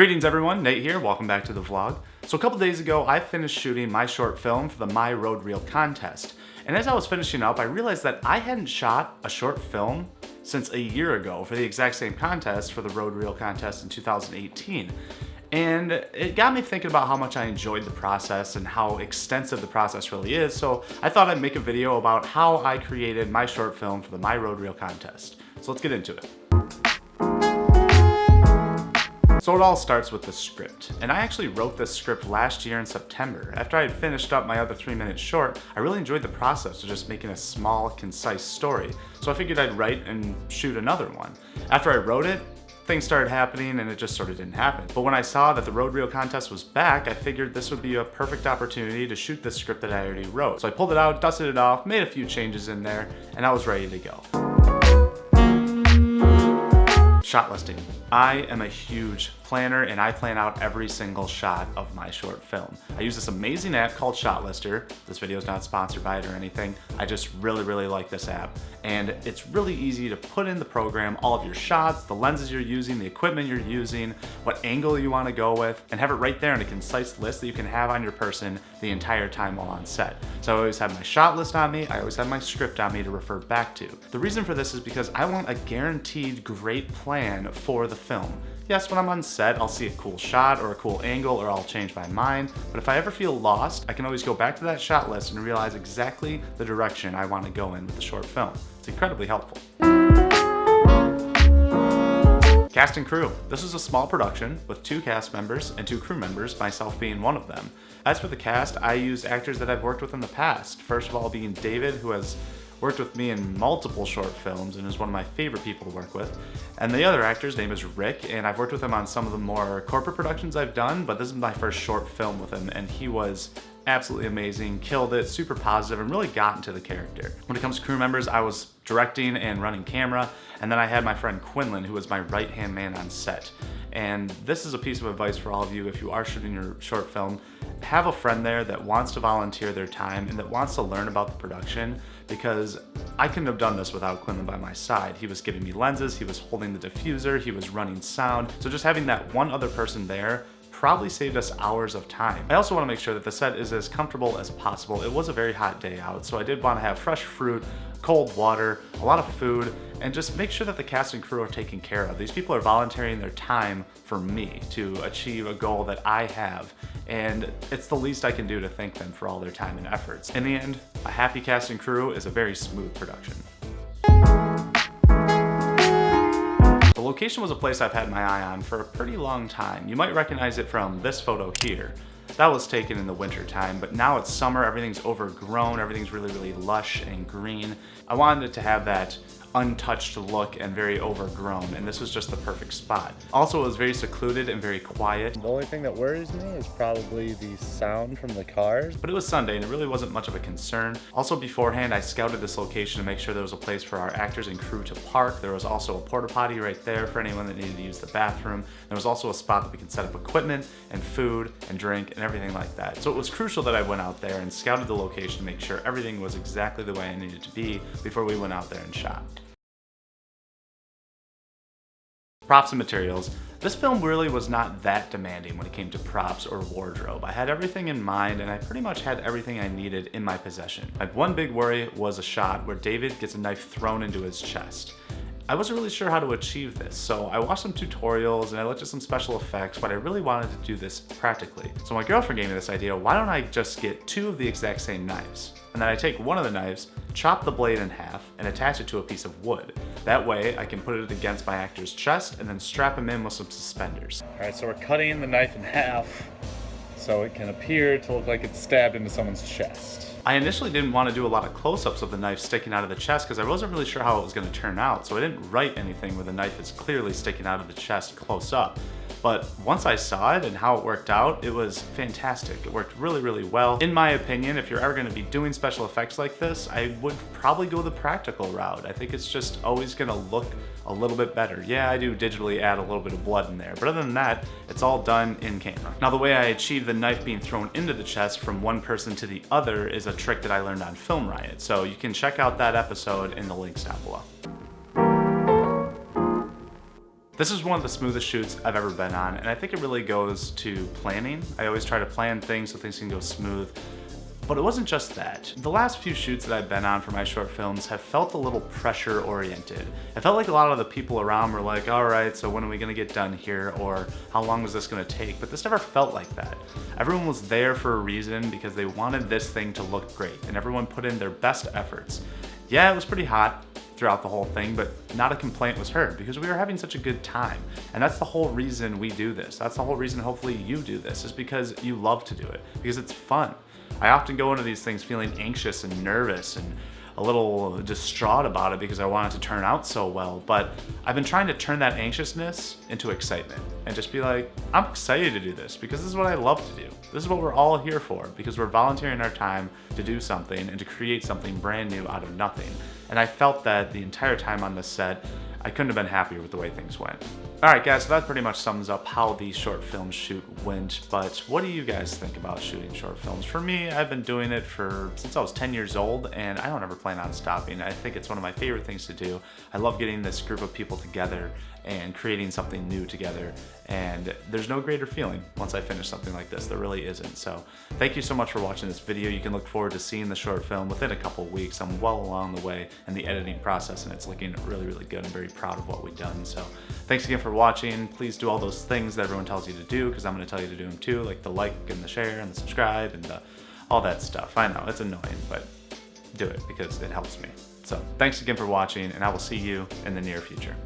Greetings everyone, Nate here, welcome back to the vlog. So a couple days ago, I finished shooting my short film for the My Road Reel contest. And as I was finishing up, I realized that I hadn't shot a short film since a year ago for the exact same contest, for the Road Reel contest in 2018. And it got me thinking about how much I enjoyed the process and how extensive the process really is, so I thought I'd make a video about how I created my short film for the My Road Reel contest. So let's get into it. So it all starts with the script, and I actually wrote this script last year in September. After I had finished up my other 3-minute short, I really enjoyed the process of just making a small, concise story, so I figured I'd write and shoot another one. After I wrote it, things started happening and it just sort of didn't happen. But when I saw that the Road Reel contest was back, I figured this would be a perfect opportunity to shoot this script that I already wrote. So I pulled it out, dusted it off, made a few changes in there, and I was ready to go. Shot listing. I am a huge planner and I plan out every single shot of my short film. I use this amazing app called Shot Lister. This video is not sponsored by it or anything. I just really like this app. And it's really easy to put in the program all of your shots, the lenses you're using, the equipment you're using, what angle you want to go with, and have it right there in a concise list that you can have on your person the entire time while on set. So I always have my shot list on me, I always have my script on me to refer back to. The reason for this is because I want a guaranteed great plan for the film. Yes, when I'm on set, I'll see a cool shot or a cool angle or I'll change my mind, but if I ever feel lost, I can always go back to that shot list and realize exactly the direction I want to go in with the short film. It's incredibly helpful. Cast and crew. This was a small production with 2 cast members and 2 crew members, myself being one of them. As for the cast, I used actors that I've worked with in the past. First of all being David, who has worked with me in multiple short films and is one of my favorite people to work with. And the other actor's name is Rick, and I've worked with him on some of the more corporate productions I've done, but this is my first short film with him, and he was absolutely amazing, killed it, super positive, and really got into the character. When it comes to crew members, I was directing and running camera, and then I had my friend Quinlan, who was my right-hand man on set. And this is a piece of advice for all of you if you are shooting your short film. Have a friend there that wants to volunteer their time and that wants to learn about the production, because I couldn't have done this without Quinlan by my side. He was giving me lenses, he was holding the diffuser, he was running sound. So just having that one other person there probably saved us hours of time. I also want to make sure that the set is as comfortable as possible. It was a very hot day out, so I did want to have fresh fruit, cold water, a lot of food, and just make sure that the cast and crew are taken care of. These people are volunteering their time for me to achieve a goal that I have, and it's the least I can do to thank them for all their time and efforts. In the end, a happy cast and crew is a very smooth production. The location was a place I've had my eye on for a pretty long time. You might recognize it from this photo here. That was taken in the winter time, but now it's summer, everything's overgrown, everything's really lush and green. I wanted it to have that untouched look and very overgrown, and this was just the perfect spot. Also, it was very secluded and very quiet. The only thing that worries me is probably the sound from the cars. But it was Sunday and it really wasn't much of a concern. Also beforehand, I scouted this location to make sure there was a place for our actors and crew to park. There was also a porta potty right there for anyone that needed to use the bathroom. There was also a spot that we could set up equipment and food and drink and everything like that. So it was crucial that I went out there and scouted the location to make sure everything was exactly the way I needed to be before we went out there and shot. Props and materials. This film really was not that demanding when it came to props or wardrobe. I had everything in mind and I pretty much had everything I needed in my possession. My one big worry was a shot where David gets a knife thrown into his chest. I wasn't really sure how to achieve this, so I watched some tutorials and I looked at some special effects, but I really wanted to do this practically. So my girlfriend gave me this idea, why don't I just get 2 of the exact same knives? And then I take one of the knives, chop the blade in half, and attach it to a piece of wood. That way, I can put it against my actor's chest and then strap him in with some suspenders. All right, so we're cutting the knife in half so it can appear to look like it's stabbed into someone's chest. I initially didn't want to do a lot of close-ups of the knife sticking out of the chest because I wasn't really sure how it was going to turn out, so I didn't write anything where the knife is clearly sticking out of the chest close up. But once I saw it and how it worked out, it was fantastic. It worked really well. In my opinion, if you're ever going to be doing special effects like this, I would probably go the practical route. I think it's just always going to look a little bit better. Yeah, I do digitally add a little bit of blood in there, but other than that, it's all done in camera. Now, the way I achieved the knife being thrown into the chest from one person to the other is a trick that I learned on Film Riot, so you can check out that episode in the links down below. This is one of the smoothest shoots I've ever been on, and I think it really goes to planning. I always try to plan things so things can go smooth. But it wasn't just that. The last few shoots that I've been on for my short films have felt a little pressure oriented. I felt like a lot of the people around were like, all right, so when are we gonna get done here? Or how long is this gonna take? But this never felt like that. Everyone was there for a reason because they wanted this thing to look great, and everyone put in their best efforts. Yeah, it was pretty hot throughout the whole thing, but not a complaint was heard because we were having such a good time. And that's the whole reason we do this. That's the whole reason hopefully you do this, is because you love to do it, because it's fun. I often go into these things feeling anxious and nervous and a little distraught about it because I want it to turn out so well, but I've been trying to turn that anxiousness into excitement and just be like, I'm excited to do this because this is what I love to do. This is what we're all here for, because we're volunteering our time to do something and to create something brand new out of nothing. And I felt that the entire time on this set. I couldn't have been happier with the way things went. Alright guys, so that pretty much sums up how the short film shoot went, but what do you guys think about shooting short films? For me, I've been doing it since I was 10 years old, and I don't ever plan on stopping. I think it's one of my favorite things to do. I love getting this group of people together and creating something new together, and there's no greater feeling once I finish something like this. There really isn't. So thank you so much for watching this video. You can look forward to seeing the short film within a couple of weeks. I'm well along the way in the editing process, and it's looking really, really good. I'm very proud of what we've done. So thanks again for watching. Please do all those things that everyone tells you to do, because I'm going to tell you to do them too, like the like and the share and the subscribe and all that stuff. I know it's annoying, but do it because it helps me. So thanks again for watching, and I will see you in the near future.